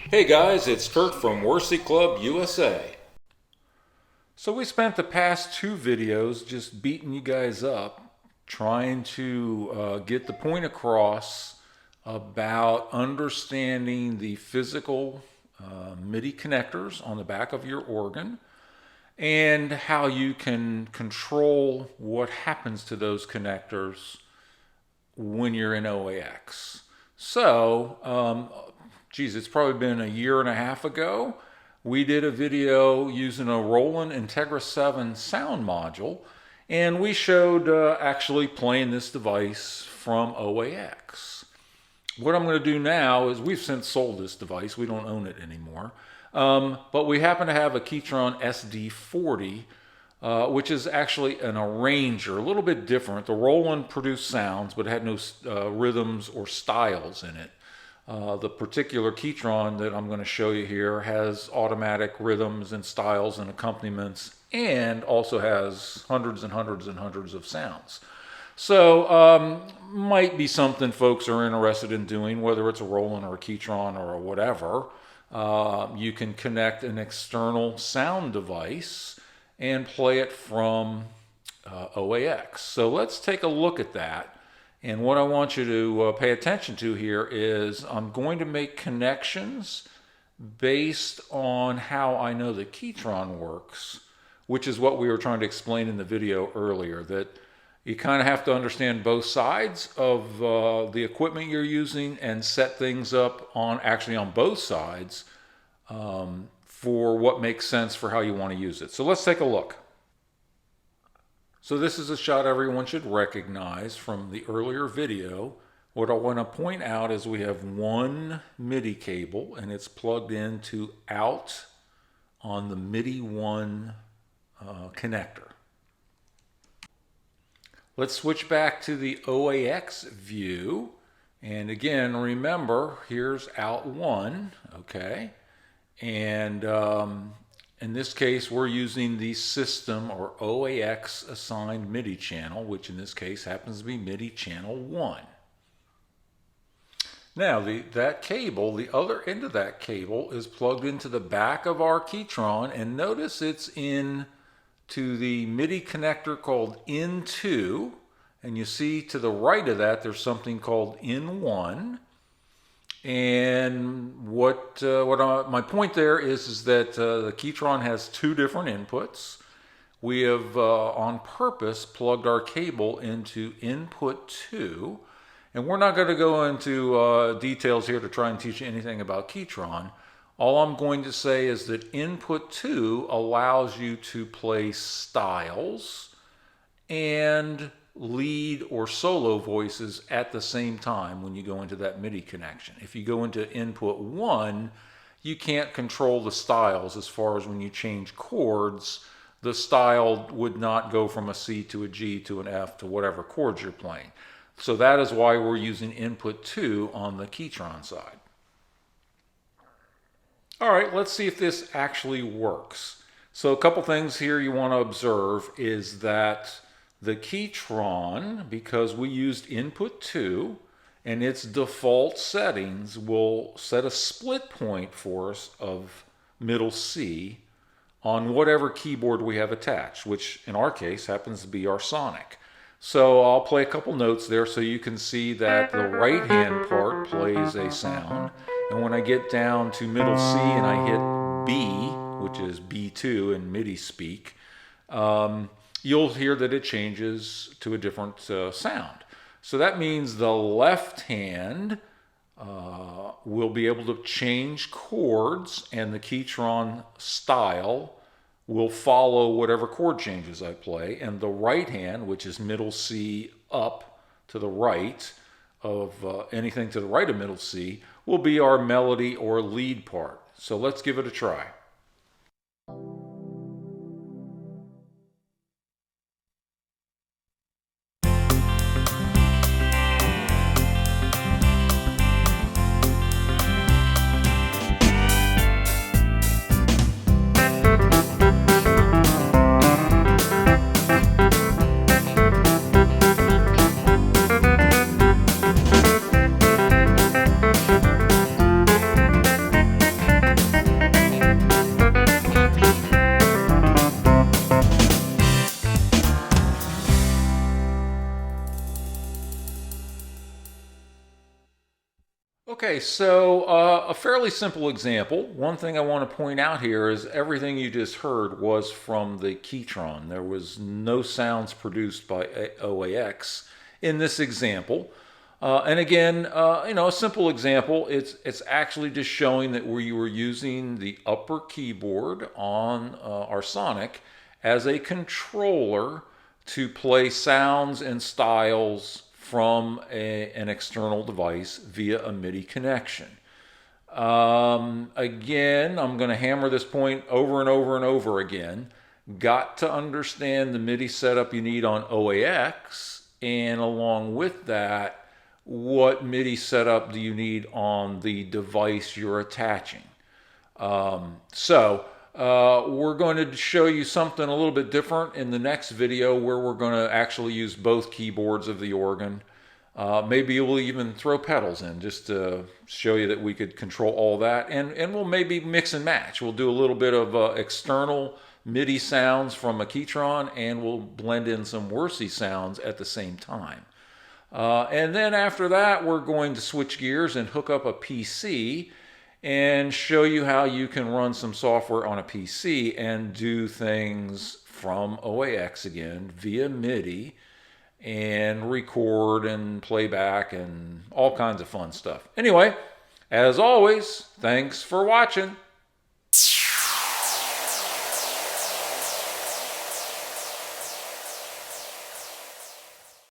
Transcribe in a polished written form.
Hey guys, it's Kurt from Wersi Club USA. So we spent the past two videos just beating you guys up, trying to get the point across about understanding the physical MIDI connectors on the back of your organ and how you can control what happens to those connectors when you're in OAX. So, it's probably been a year and a half ago. We did a video using a Roland Integra 7 sound module, and we showed actually playing this device from OAX. What I'm going to do now is we've since sold this device. We don't own it anymore. But we happen to have a Ketron SD40, which is actually an arranger, a little bit different. The Roland produced sounds, but it had no rhythms or styles in it. The particular Ketron that I'm going to show you here has automatic rhythms and styles and accompaniments, and also has hundreds and hundreds and hundreds of sounds. So might be something folks are interested in doing, whether it's a Roland or a Ketron or whatever. You can connect an external sound device and play it from OAX. So let's take a look at that. And what I want you to pay attention to here is I'm going to make connections based on how I know the Ketron works, which is what we were trying to explain in the video earlier, that you kind of have to understand both sides of the equipment you're using and set things up on both sides for what makes sense for how you want to use it. So let's take a look. So this is a shot everyone should recognize from the earlier video. What I want to point out is we have one MIDI cable and it's plugged into out on the MIDI 1 connector. Let's switch back to the OAX view. And again, remember, here's out 1, okay? And in this case, we're using the system or OAX assigned MIDI channel, which in this case happens to be MIDI channel 1. Now, that cable, the other end of that cable is plugged into the back of our Ketron, and notice it's in to the MIDI connector called in2, and you see to the right of that there's something called in1. And my point there is that the Ketron has two different inputs. We have on purpose plugged our cable into input 2, and we're not going to go into details here to try and teach you anything about Ketron. All I'm going to say is that input 2 allows you to play styles and lead or solo voices at the same time when you go into that MIDI connection. If you go into input 1, you can't control the styles as far as when you change chords, the style would not go from a C to a G to an F to whatever chords you're playing. So that is why we're using input 2 on the Ketron side. All right, let's see if this actually works. So a couple things here you want to observe is that the Ketron, because we used input 2, and its default settings will set a split point for us of middle C on whatever keyboard we have attached, which in our case happens to be our Sonic. So I'll play a couple notes there so you can see that the right hand part plays a sound, and when I get down to middle C and I hit B, which is B2 in MIDI speak, you'll hear that it changes to a different sound. So that means the left hand will be able to change chords, and the Ketron style will follow whatever chord changes I play. And the right hand, which is middle C up to the right of anything to the right of middle C, will be our melody or lead part. So let's give it a try. Okay, so a fairly simple example. One thing I want to point out here is everything you just heard was from the Ketron. There was no sounds produced by OAX in this example. And again, a simple example, it's actually just showing that we were using the upper keyboard on our Sonic as a controller to play sounds and styles from an external device via a MIDI connection. Again, I'm going to hammer this point over and over and over again. Got to understand the MIDI setup you need on OAX, and along with that, what MIDI setup do you need on the device you're attaching. We're going to show you something a little bit different in the next video where we're going to actually use both keyboards of the organ. Maybe we'll even throw pedals in just to show you that we could control all that. And we'll maybe mix and match. We'll do a little bit of external MIDI sounds from a Ketron, and we'll blend in some Wersi sounds at the same time. And then after that, we're going to switch gears and hook up a PC and show you how you can run some software on a PC and do things from OAX again via MIDI and record and playback and all kinds of fun stuff. Anyway, as always, thanks for watching.